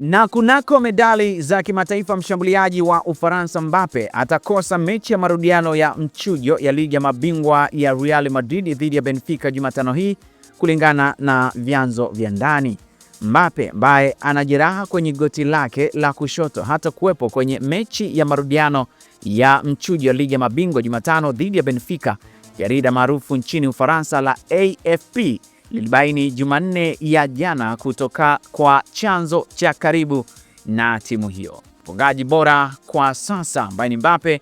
Na kunako medali za kimataifa, mshambuliaji wa Ufaransa Mbappe atakosa mechi ya marudiano ya mchujo ya ligi ya mabingwa ya Real Madrid dhidi ya Benfica Jumatano hii, kulingana na vyanzo vya ndani. Mbappe ambaye ana jeraha kwenye goti lake la kushoto hata kuwepo kwenye mechi ya marudiano ya mchujo ya ligi ya mabingwa Jumatano dhidi ya Benfica. Jarida maarufu nchini Ufaransa la AFP lilibaini Jumanne ya jana kutoka kwa chanzo cha karibu na timu hiyo. Mfungaji bora kwa sasa ambaye ni Mbappe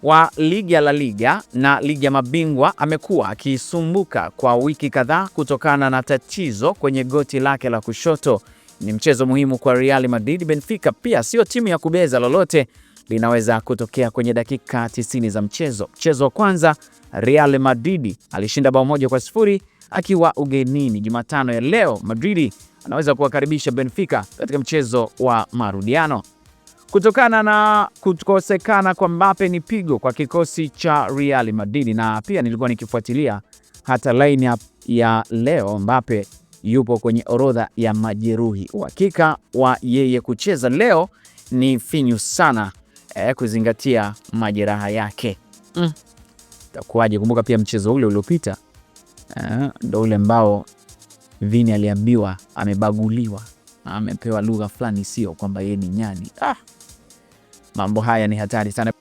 wa ligi ya La Liga na ligi ya mabingwa amekuwa akisumbuka kwa wiki kadhaa kutokana na tatizo kwenye goti lake la kushoto. Ni mchezo muhimu kwa Real Madrid. Benfica pia sio timu ya kubeza, lolote linaweza kutokea kwenye dakika 90 za mchezo. Mchezo wa kwanza Real Madrid alishinda bao 1-0 akiwa ugenini. Jumatano ya leo Madrid anaweza kuwakaribisha Benfica katika mchezo wa marudiano. Kutokana na kukosekana kwa Mbappe ni pigo kwa kikosi cha Real Madrid, na pia nilikuwa nikifuatilia hata line-up ya leo. Mbappe yupo kwenye orodha ya majeruhi. Uhakika wa yeye kucheza leo ni finyu sana, kuzingatia majeraha yake. Takuwaje? Kumbuka pia mchezo ule uliopita ndo ule ambao Vini aliambiwa amebaguliwa, amepewa lugha fulani, sio kwamba yeye ni nyani. Mambo haya ni hatari sana.